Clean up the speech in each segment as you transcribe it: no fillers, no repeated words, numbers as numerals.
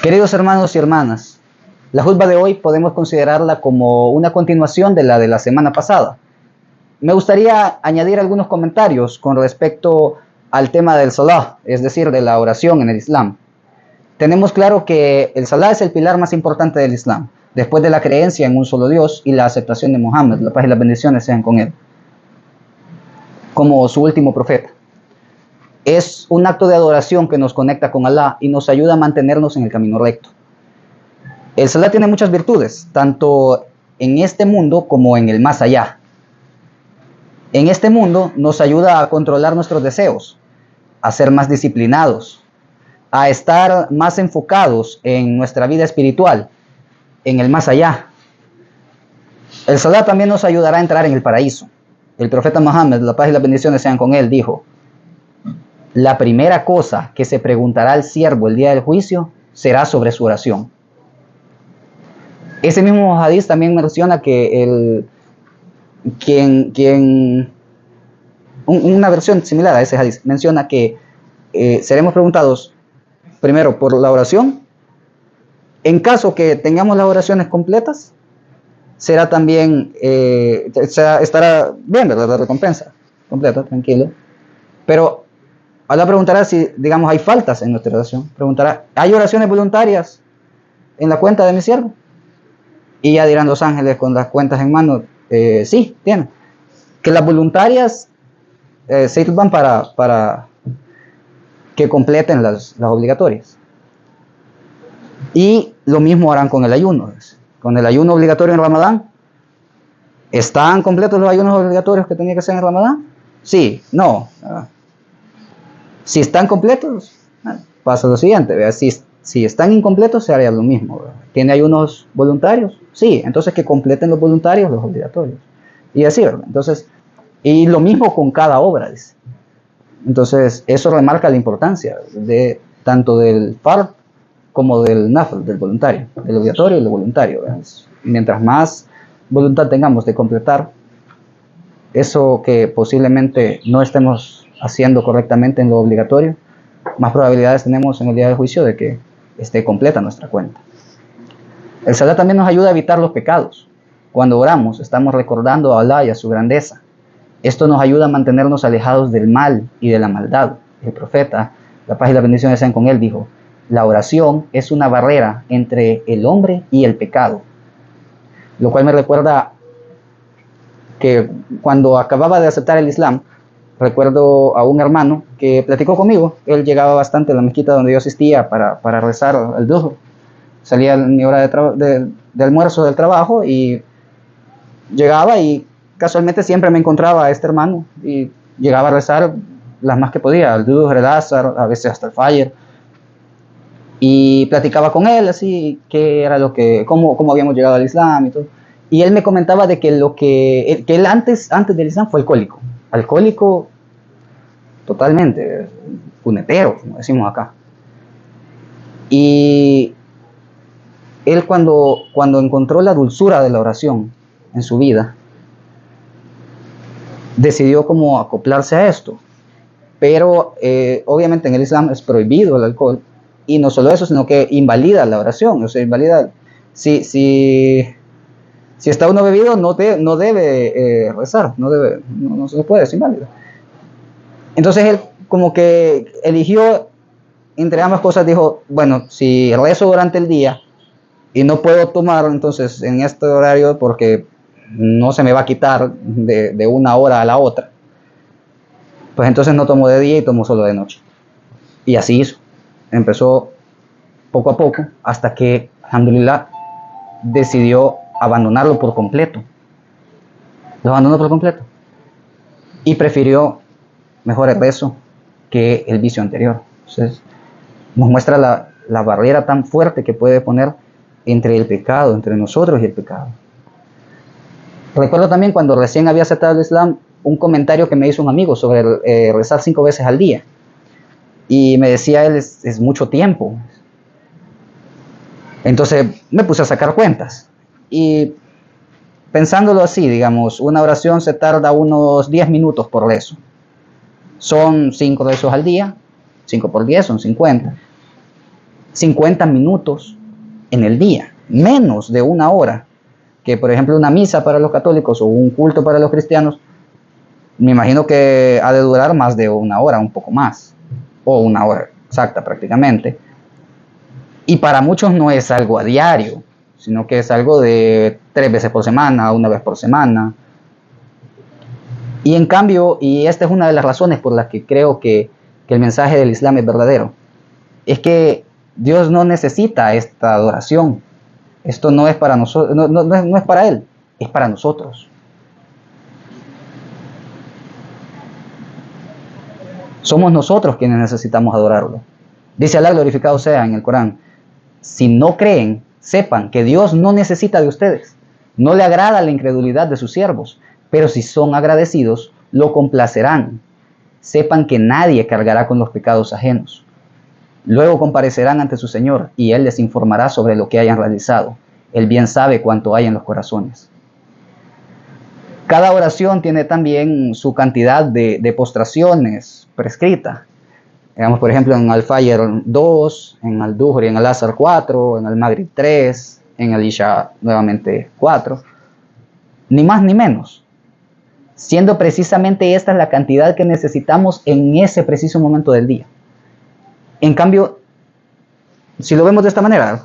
Queridos hermanos y hermanas, la jutba de hoy podemos considerarla como una continuación de la semana pasada. Me gustaría añadir algunos comentarios con respecto al tema del salah, es decir, de la oración en el Islam. Tenemos claro que el salah es el pilar más importante del Islam, después de la creencia en un solo Dios y la aceptación de Muhammad, la paz y las bendiciones sean con él, como su último profeta. Es un acto de adoración que nos conecta con Allah y nos ayuda a mantenernos en el camino recto. El salah tiene muchas virtudes, tanto en este mundo como en el más allá. En este mundo nos ayuda a controlar nuestros deseos, a ser más disciplinados, a estar más enfocados en nuestra vida espiritual, en el más allá. El salah también nos ayudará a entrar en el paraíso. El profeta Muhammad, la paz y las bendiciones sean con él, dijo: la primera cosa que se preguntará al siervo el día del juicio será sobre su oración. Ese mismo hadith también menciona que una versión similar a ese hadith menciona que seremos preguntados primero por la oración. En caso que tengamos las oraciones completas, será también estará bien, ¿verdad? La recompensa completa, tranquilo. Pero Allah preguntará si, digamos, hay faltas en nuestra oración. Preguntará: ¿hay oraciones voluntarias en la cuenta de mi siervo? Y ya dirán los ángeles con las cuentas en mano: sí, tienen. Que las voluntarias sirvan para que completen las obligatorias. Y lo mismo harán con el ayuno. Con el ayuno obligatorio en Ramadán. ¿Están completos los ayunos obligatorios que tenía que hacer en Ramadán? Sí, no. Si están completos, pasa lo siguiente. ¿Verdad? Si están incompletos, se haría lo mismo. ¿Verdad? ¿Tiene ayunos voluntarios? Sí, entonces que completen los voluntarios los obligatorios. Y así, ¿verdad? Entonces, y lo mismo con cada obra, dice. Entonces, eso remarca la importancia de tanto del fard como del nafl, del voluntario, del obligatorio y del voluntario. ¿Verdad? Mientras más voluntad tengamos de completar eso que posiblemente no estemos haciendo correctamente en lo obligatorio, más probabilidades tenemos en el día del juicio de que esté completa nuestra cuenta. El salah también nos ayuda a evitar los pecados. Cuando oramos, estamos recordando a Allah y a su grandeza. Esto nos ayuda a mantenernos alejados del mal y de la maldad. El profeta, la paz y las bendiciones sean con él, dijo: la oración es una barrera entre el hombre y el pecado. Lo cual me recuerda que cuando acababa de aceptar el Islam, recuerdo a un hermano que platicó conmigo. Él llegaba bastante a la mezquita donde yo asistía para rezar el dhuhr. Salía en mi hora de almuerzo del trabajo y llegaba, y casualmente siempre me encontraba a este hermano y llegaba a rezar las más que podía, el dhuhr, el asr, a veces hasta el fajr, y platicaba con él así qué era cómo habíamos llegado al Islam y todo. Y él me comentaba de que él antes del Islam fue alcohólico totalmente, punetero, como decimos acá. Y él cuando encontró la dulzura de la oración en su vida, decidió como acoplarse a esto. Pero obviamente en el Islam es prohibido el alcohol, y no solo eso, sino que invalida la oración. O sea, invalida, si está uno bebido, no debe rezar, no se puede, es inválido. Entonces él como que eligió entre ambas cosas. Dijo: bueno, si rezo durante el día y no puedo tomar entonces en este horario porque no se me va a quitar de una hora a la otra, pues entonces no tomo de día y tomo solo de noche. Y así hizo. Empezó poco a poco hasta que, alhamdulillah, decidió abandonarlo por completo. Lo abandonó por completo. Y prefirió mejor el rezo que el vicio anterior. Entonces, nos muestra la barrera tan fuerte que puede poner entre el pecado, entre nosotros y el pecado. Recuerdo también cuando recién había aceptado el Islam, un comentario que me hizo un amigo sobre rezar 5 veces al día. Y me decía él: es mucho tiempo. Entonces me puse a sacar cuentas. Y pensándolo así, digamos, una oración se tarda unos 10 minutos por rezo. Son 5 rezos al día, 5 por 10 son 50. 50 minutos en el día, menos de una hora, que por ejemplo una misa para los católicos o un culto para los cristianos, me imagino que ha de durar más de una hora, un poco más, o una hora exacta prácticamente. Y para muchos no es algo a diario, sino que es algo de 3 veces por semana, una vez por semana. Y en cambio, y esta es una de las razones por las que creo que el mensaje del Islam es verdadero, es que Dios no necesita esta adoración. Esto no es para nosotros, no es para Él, es para nosotros. Somos nosotros quienes necesitamos adorarlo. Dice Alá, glorificado sea en el Corán: si no creen, sepan que Dios no necesita de ustedes. No le agrada la incredulidad de sus siervos, pero si son agradecidos, lo complacerán. Sepan que nadie cargará con los pecados ajenos. Luego comparecerán ante su Señor y Él les informará sobre lo que hayan realizado. Él bien sabe cuánto hay en los corazones. Cada oración tiene también su cantidad de postraciones prescrita. Digamos, por ejemplo, en Al-Fajr 2, en Al-Duhr y en Al-Asr 4, en Al-Maghrib 3, en Al-Isha nuevamente 4. Ni más ni menos. Siendo precisamente esta la cantidad que necesitamos en ese preciso momento del día. En cambio, si lo vemos de esta manera,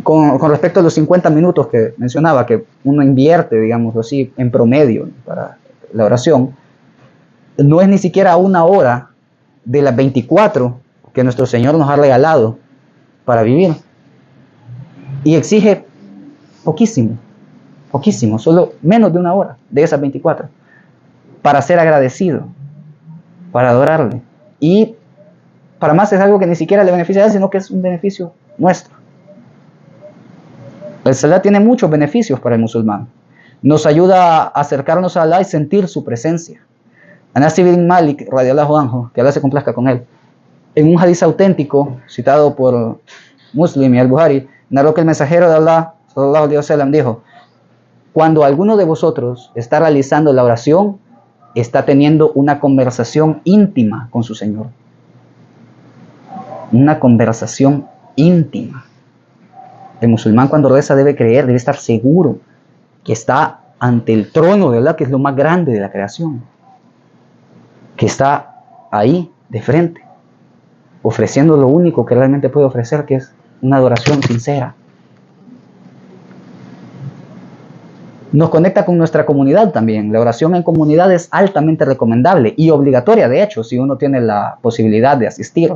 con respecto a los 50 minutos que mencionaba, que uno invierte, digamos así, en promedio para la oración, no es ni siquiera una hora de las 24 que nuestro Señor nos ha regalado para vivir. Y exige poquísimo, solo menos de una hora de esas 24, para ser agradecido, para adorarle. Y para más es algo que ni siquiera le beneficia a Él, sino que es un beneficio nuestro. El Salat tiene muchos beneficios para el musulmán. Nos ayuda a acercarnos a Allah y sentir su presencia. Anas ibn Malik, radiallahu anhu, que Allah se complazca con él, en un hadiz auténtico, citado por Muslim y Al-Bukhari, narró que el mensajero de Allah, sallallahu alaihi wasallam, dijo: cuando alguno de vosotros está realizando la oración, está teniendo una conversación íntima con su Señor. Una conversación íntima. El musulmán cuando reza debe creer, debe estar seguro que está ante el trono de Allah, que es lo más grande de la creación, que está ahí de frente, ofreciendo lo único que realmente puede ofrecer, que es una adoración sincera. Nos conecta con nuestra comunidad también. La oración en comunidad es altamente recomendable y obligatoria, de hecho, si uno tiene la posibilidad de asistir.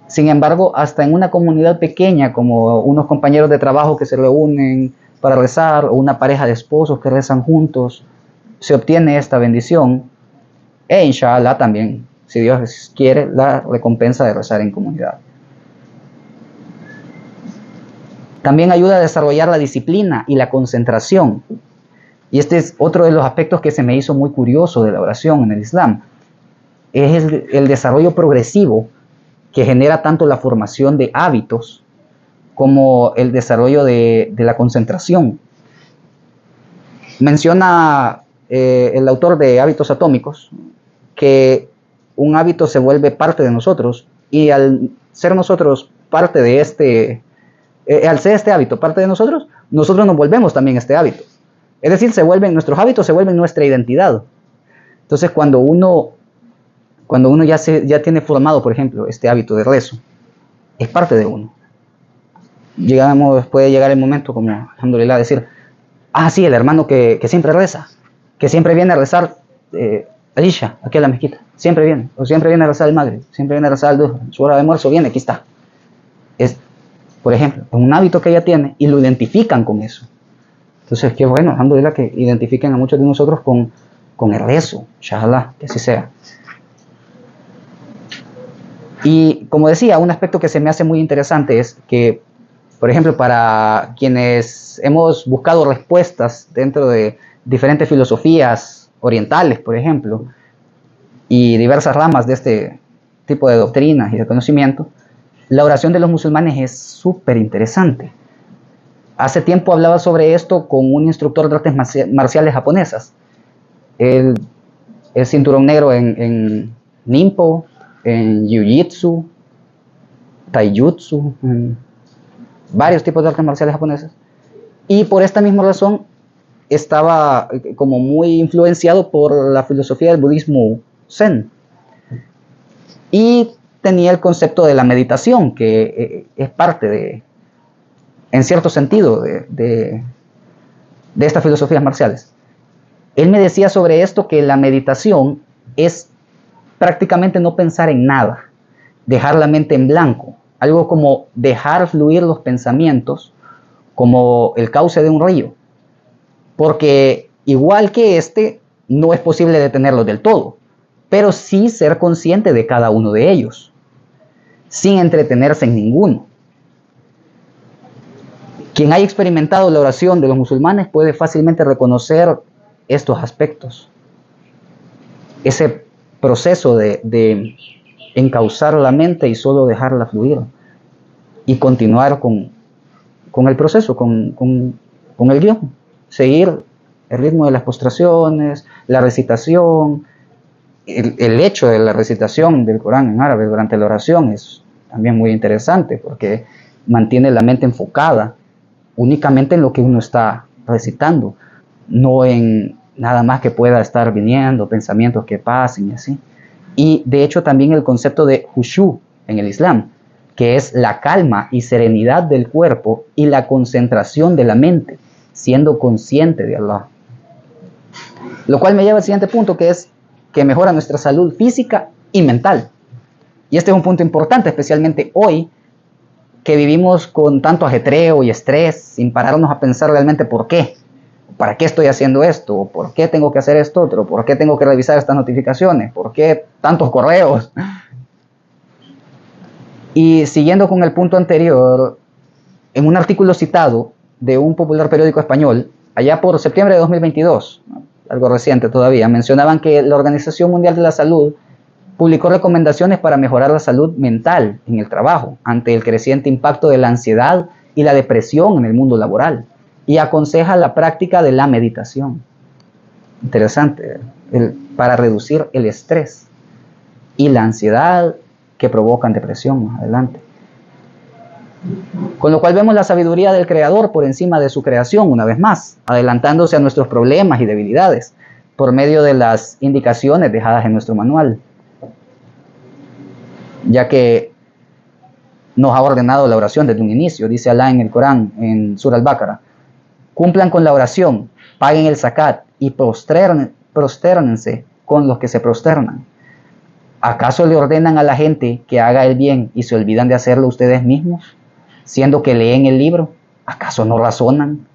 Sin embargo, hasta en una comunidad pequeña, como unos compañeros de trabajo que se reúnen para rezar, o una pareja de esposos que rezan juntos, se obtiene esta bendición, e inshallah también, si Dios quiere, la recompensa de rezar en comunidad. También ayuda a desarrollar la disciplina y la concentración. Y este es otro de los aspectos que se me hizo muy curioso de la oración en el Islam. Es el desarrollo progresivo que genera tanto la formación de hábitos como el desarrollo de la concentración. Menciona el autor de Hábitos Atómicos que un hábito se vuelve parte de nosotros, y al ser nosotros parte de al ser este hábito parte de nosotros, nosotros nos volvemos también este hábito. Es decir, nuestros hábitos se vuelven nuestra identidad. Entonces, cuando uno ya tiene formado, por ejemplo, este hábito de rezo, es parte de uno. Puede llegar el momento, como alhamdulillah, decir: sí, el hermano que siempre reza, que siempre viene a rezar Al-Isha, aquí a la mezquita, siempre viene, o siempre viene a rezar el Maghrib, siempre viene a rezar el Duhr, su hora de almuerzo viene, aquí está. Por ejemplo, es un hábito que ella tiene y lo identifican con eso. Entonces, qué bueno, alhamdulillah, que identifiquen a muchos de nosotros con el rezo, inshallah, que así sea. Y como decía, un aspecto que se me hace muy interesante es que, por ejemplo, para quienes hemos buscado respuestas dentro de diferentes filosofías orientales, por ejemplo, y diversas ramas de este tipo de doctrinas y de conocimiento, la oración de los musulmanes es súper interesante. Hace tiempo hablaba sobre esto con un instructor de artes marciales japonesas. Él es cinturón negro en Ninpo, en Jiu-Jitsu, taijutsu, varios tipos de artes marciales japonesas. Y por esta misma razón estaba como muy influenciado por la filosofía del budismo Zen. Y tenía el concepto de la meditación, que es parte de, en cierto sentido, de estas filosofías marciales. Él me decía sobre esto que la meditación es prácticamente no pensar en nada, dejar la mente en blanco, algo como dejar fluir los pensamientos como el cauce de un río, porque igual que no es posible detenerlo del todo, pero sí ser consciente de cada uno de ellos, sin entretenerse en ninguno. Quien haya experimentado la oración de los musulmanes puede fácilmente reconocer estos aspectos. Ese proceso de encauzar la mente y solo dejarla fluir y continuar con el proceso, con el guión. Seguir el ritmo de las postraciones, la recitación. El hecho de la recitación del Corán en árabe durante la oración es también muy interesante porque mantiene la mente enfocada únicamente en lo que uno está recitando, no en nada más que pueda estar viniendo, pensamientos que pasen y así. Y de hecho también el concepto de Khushu en el Islam, que es la calma y serenidad del cuerpo y la concentración de la mente, siendo consciente de Allah. Lo cual me lleva al siguiente punto, que es que mejora nuestra salud física y mental. Y este es un punto importante, especialmente hoy, que vivimos con tanto ajetreo y estrés, sin pararnos a pensar realmente por qué. ¿Para qué estoy haciendo esto? ¿Por qué tengo que hacer esto otro? ¿Por qué tengo que revisar estas notificaciones? ¿Por qué tantos correos? Y siguiendo con el punto anterior, en un artículo citado de un popular periódico español, allá por septiembre de 2022, algo reciente todavía, mencionaban que la Organización Mundial de la Salud publicó recomendaciones para mejorar la salud mental en el trabajo ante el creciente impacto de la ansiedad y la depresión en el mundo laboral, y aconseja la práctica de la meditación. Interesante, para reducir el estrés y la ansiedad que provocan depresión más adelante. Con lo cual vemos la sabiduría del Creador por encima de su creación, una vez más, adelantándose a nuestros problemas y debilidades por medio de las indicaciones dejadas en nuestro manual, ya que nos ha ordenado la oración desde un inicio. Dice Allah en el Corán, en Surah Al-Baqarah: cumplan con la oración, paguen el zakat y prostérnense con los que se prosternan. ¿Acaso le ordenan a la gente que haga el bien y se olvidan de hacerlo ustedes mismos, siendo que leen el libro? ¿Acaso no razonan?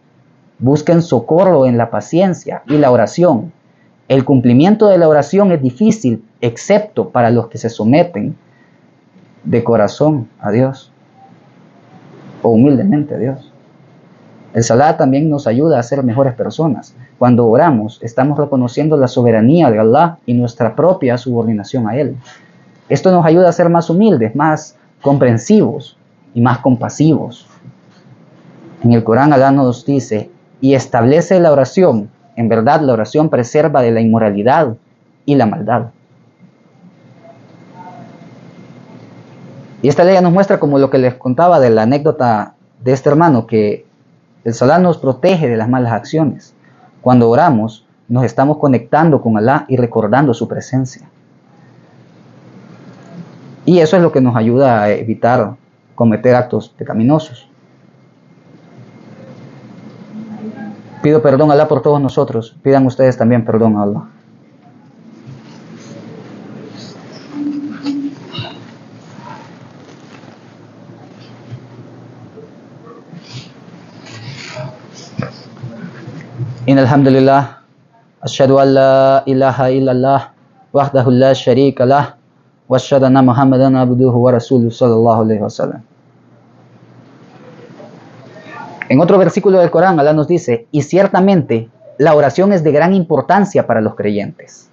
Busquen socorro en la paciencia y la oración. El cumplimiento de la oración es difícil, excepto para los que se someten de corazón a Dios, o humildemente a Dios. El Salat también nos ayuda a ser mejores personas. Cuando oramos, estamos reconociendo la soberanía de Allah y nuestra propia subordinación a Él. Esto nos ayuda a ser más humildes, más comprensivos y más compasivos. En el Corán Allah nos dice: y establece la oración. En verdad, la oración preserva de la inmoralidad y la maldad. Y esta ley nos muestra, como lo que les contaba de la anécdota de este hermano, que el Salat nos protege de las malas acciones. Cuando oramos, nos estamos conectando con Allah y recordando su presencia. Y eso es lo que nos ayuda a evitar cometer actos pecaminosos. Pido perdón a Allah por todos nosotros. Pidan ustedes también perdón a Allah. Alhamdulillah, ashhadu an la ilaha illallah, wahdahu la sharika lah, wa ashhadu anna Muhammadan abduhu wa rasuluhu sallallahu alaihi wasallam. En otro versículo del Corán, Allah nos dice: y ciertamente la oración es de gran importancia para los creyentes.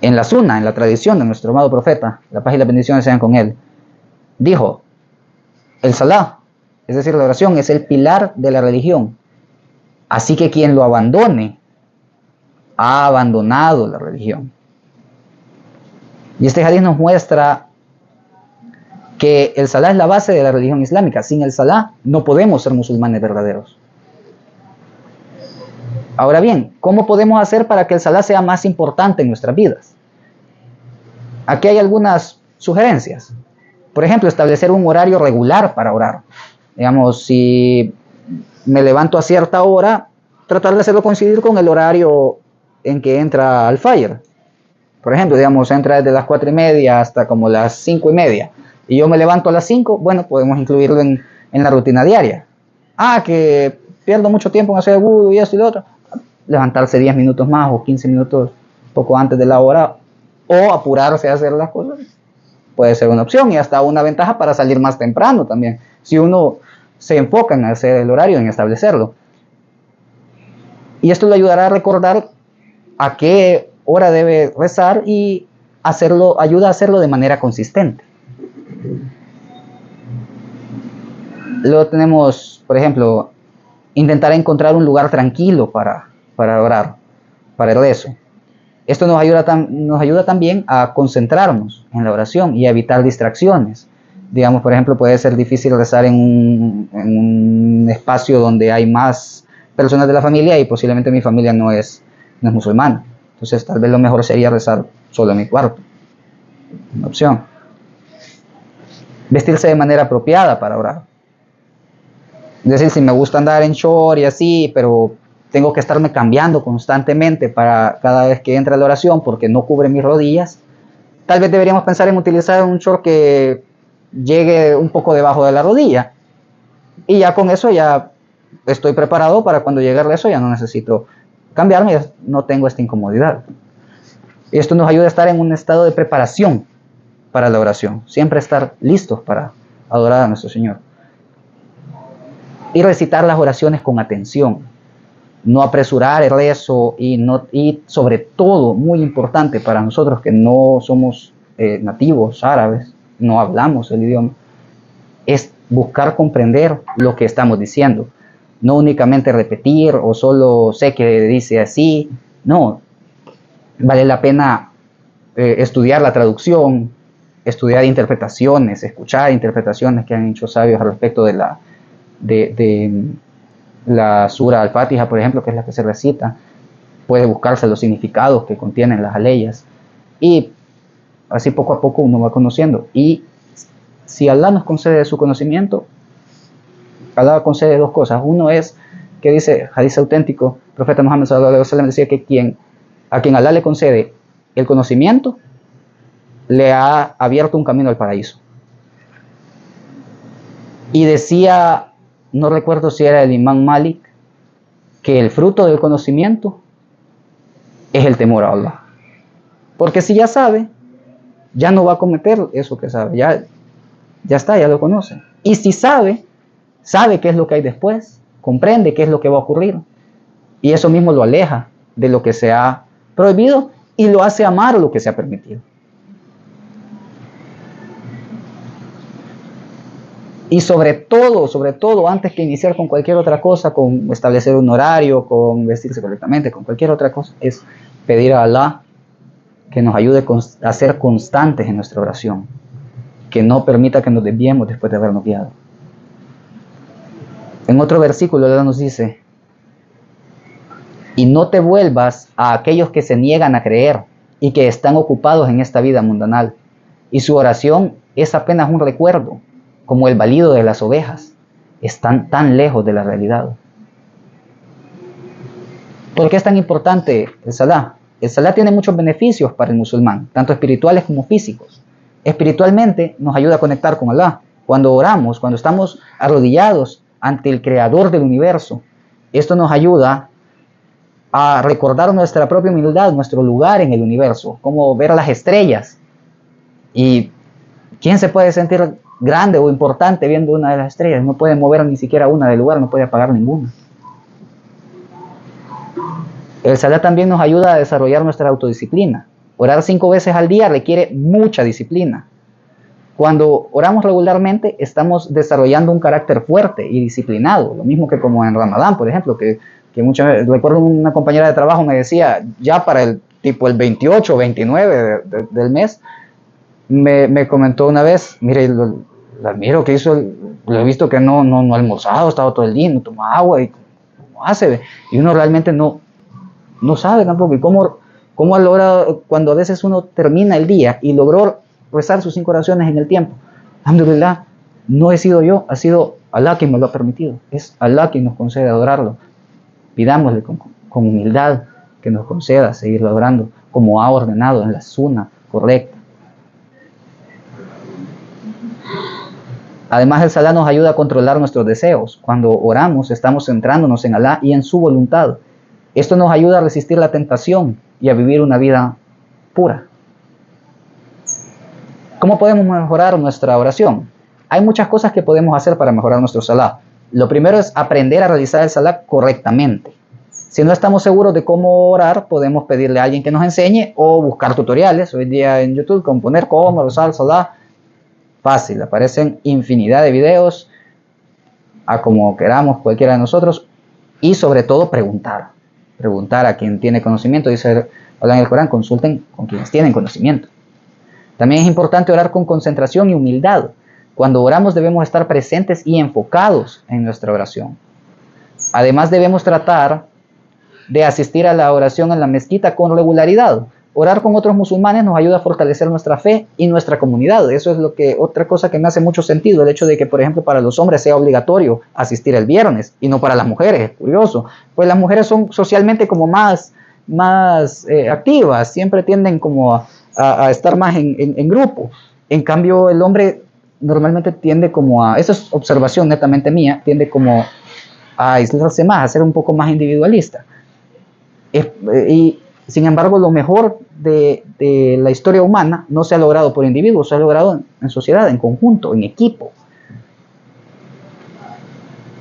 En la Sunna, en la tradición de nuestro amado profeta, la paz y las bendiciones sean con él, dijo: el Salah, es decir, la oración, es el pilar de la religión. Así que quien lo abandone, ha abandonado la religión. Y este hadith nos muestra que el Salah es la base de la religión islámica. Sin el Salah no podemos ser musulmanes verdaderos. Ahora bien, ¿cómo podemos hacer para que el Salah sea más importante en nuestras vidas? Aquí hay algunas sugerencias. Por ejemplo, establecer un horario regular para orar. Digamos, si me levanto a cierta hora, tratar de hacerlo coincidir con el horario en que entra al Fajr. Por ejemplo, digamos, entra desde las 4:30 hasta como las 5:30. Y yo me levanto a las 5, bueno, podemos incluirlo en la rutina diaria. Que pierdo mucho tiempo en hacer el wudu y esto y lo otro. Levantarse 10 minutos más o 15 minutos poco antes de la hora, o apurarse a hacer las cosas, puede ser una opción y hasta una ventaja para salir más temprano también, si uno se enfoca en hacer el horario, en establecerlo. Y esto le ayudará a recordar a qué hora debe rezar y ayuda a hacerlo de manera consistente. Luego tenemos, por ejemplo, intentar encontrar un lugar tranquilo para orar, para el rezo. Esto nos ayuda también a concentrarnos en la oración y a evitar distracciones. Digamos, por ejemplo, puede ser difícil rezar en un espacio donde hay más personas de la familia y posiblemente mi familia no es musulmana. Entonces, tal vez lo mejor sería rezar solo en mi cuarto. Una opción. Vestirse de manera apropiada para orar. Es decir, si me gusta andar en short y así, pero tengo que estarme cambiando constantemente para cada vez que entra la oración porque no cubre mis rodillas, tal vez deberíamos pensar en utilizar un short que llegue un poco debajo de la rodilla. Y ya con eso ya estoy preparado para cuando llegue el rezo, ya no necesito cambiarme, ya no tengo esta incomodidad. Y esto nos ayuda a estar en un estado de preparación para la oración, siempre estar listos para adorar a nuestro Señor. Y recitar las oraciones con atención, no apresurar el rezo y sobre todo, muy importante para nosotros que no somos nativos árabes, no hablamos el idioma, es buscar comprender lo que estamos diciendo. No únicamente repetir o solo sé que dice así, no. Vale la pena estudiar la traducción, estudiar interpretaciones, escuchar interpretaciones que han hecho sabios al respecto de la sura al-Fatiha, por ejemplo, que es la que se recita. Puede buscarse los significados que contienen las aleyas y así poco a poco uno va conociendo. Y si Allah nos concede su conocimiento, Allah concede dos cosas. Uno es que dice, hadith auténtico, el profeta Muhammad sallallahu alaihi wasallam decía que a quien Allah le concede el conocimiento, le ha abierto un camino al paraíso. Y decía, no recuerdo si era el imán Malik, que el fruto del conocimiento es el temor a Allah. Porque si ya sabe, ya no va a cometer eso que sabe, ya está, ya lo conoce. Y si sabe qué es lo que hay después, comprende qué es lo que va a ocurrir. Y eso mismo lo aleja de lo que se ha prohibido y lo hace amar lo que se ha permitido. Y sobre todo, antes que iniciar con cualquier otra cosa, con establecer un horario, con vestirse correctamente, con cualquier otra cosa, es pedir a Allah que nos ayude a ser constantes en nuestra oración, que no permita que nos desviemos después de habernos guiado. En otro versículo Allah nos dice, y no te vuelvas a aquellos que se niegan a creer y que están ocupados en esta vida mundanal, y su oración es apenas un recuerdo, como el balido de las ovejas. Están tan lejos de la realidad. ¿Por qué es tan importante el Salah? El Salah tiene muchos beneficios para el musulmán, tanto espirituales como físicos. Espiritualmente nos ayuda a conectar con Allah. Cuando oramos, cuando estamos arrodillados ante el Creador del universo, esto nos ayuda a recordar nuestra propia humildad, nuestro lugar en el universo, como ver las estrellas. ¿Y quién se puede sentir grande o importante viendo una de las estrellas? No puede mover ni siquiera una del lugar, no puede apagar ninguna. El Salah también nos ayuda a desarrollar nuestra autodisciplina. Orar 5 veces al día requiere mucha disciplina. Cuando oramos regularmente, estamos desarrollando un carácter fuerte y disciplinado. Lo mismo que como en Ramadán, por ejemplo, que muchas veces, recuerdo una compañera de trabajo me decía, ya para el 28 o 29 del mes, me comentó una vez, mire, lo admiro que hizo, lo he visto que no ha almorzado, ha estado todo el día, no toma agua, y cómo hace, y uno realmente no sabe tampoco, y cómo logra, cuando a veces uno termina el día y logró rezar sus 5 oraciones en el tiempo. Alhamdulillah, no he sido yo, ha sido Allah quien me lo ha permitido, es Allah quien nos concede adorarlo. Pidámosle con humildad que nos conceda seguirlo adorando como ha ordenado en la sunna correcta. Además, el Salah nos ayuda a controlar nuestros deseos. Cuando oramos, estamos centrándonos en Allah y en su voluntad. Esto nos ayuda a resistir la tentación y a vivir una vida pura. ¿Cómo podemos mejorar nuestra oración? Hay muchas cosas que podemos hacer para mejorar nuestro Salah. Lo primero es aprender a realizar el Salah correctamente. Si no estamos seguros de cómo orar, podemos pedirle a alguien que nos enseñe o buscar tutoriales. Hoy día en YouTube, con poner cómo rezar el Salah, fácil, aparecen infinidad de videos a como queramos cualquiera de nosotros, y sobre todo preguntar a quien tiene conocimiento. Dice Allah en el Corán, consulten con quienes tienen conocimiento. También es importante orar con concentración y humildad. Cuando oramos debemos estar presentes y enfocados en nuestra oración. Además debemos tratar de asistir a la oración en la mezquita con regularidad. Orar con otros musulmanes nos ayuda a fortalecer nuestra fe y nuestra comunidad. Eso es otra cosa que me hace mucho sentido, el hecho de que, por ejemplo, para los hombres sea obligatorio asistir el viernes y no para las mujeres. Es curioso, pues las mujeres son socialmente como más activas, siempre tienden como a estar más en grupo. En cambio, el hombre normalmente tiende como a, esa es observación netamente mía, tiende como a aislarse más, a ser un poco más individualista. Y sin embargo, lo mejor de la historia humana no se ha logrado por individuos, se ha logrado en sociedad, en conjunto, en equipo.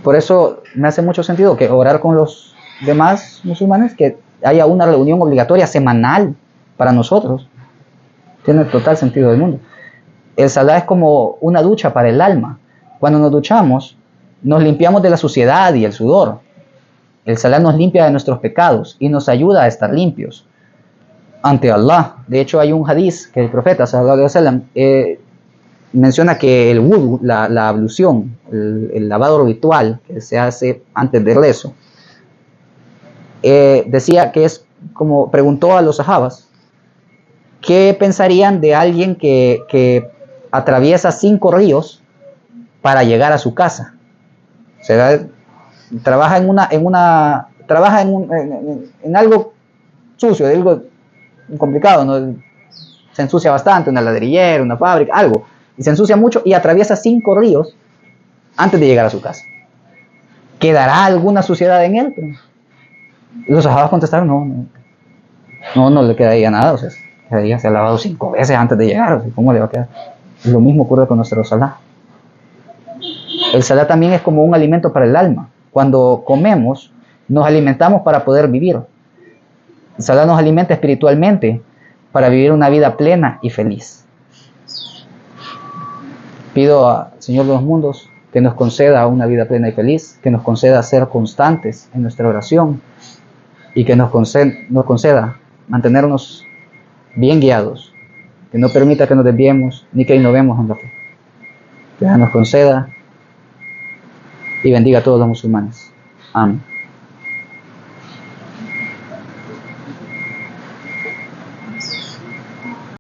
Por eso me hace mucho sentido que orar con los demás musulmanes, que haya una reunión obligatoria semanal para nosotros, tiene total sentido del mundo. El Salah es como una ducha para el alma. Cuando nos duchamos, nos limpiamos de la suciedad y el sudor. El Salah nos limpia de nuestros pecados y nos ayuda a estar limpios ante Allah. De hecho, hay un hadiz que el profeta sallallahu alaihi wasallam menciona que el wudu, la ablución, el lavado ritual que se hace antes del rezo, decía que es como, preguntó a los sahabas qué pensarían de alguien que atraviesa 5 ríos para llegar a su casa. O sea, trabaja en algo sucio, algo complicado, ¿no? Se ensucia bastante, una ladrillera, una fábrica, algo, y se ensucia mucho y atraviesa 5 ríos antes de llegar a su casa. ¿Quedará alguna suciedad en él? Y los sahabas contestaron, no le quedaría nada, o sea, se ha lavado 5 veces antes de llegar, o sea, ¿cómo le va a quedar? Lo mismo ocurre con nuestro Salah. El Salah también es como un alimento para el alma. Cuando comemos, nos alimentamos para poder vivir. El Salah nos alimenta espiritualmente para vivir una vida plena y feliz. Pido al Señor de los mundos que nos conceda una vida plena y feliz, que nos conceda ser constantes en nuestra oración y que nos conceda mantenernos bien guiados, que no permita que nos desviemos ni que innovemos en la fe. Que nos conceda y bendiga a todos los musulmanes. Amén.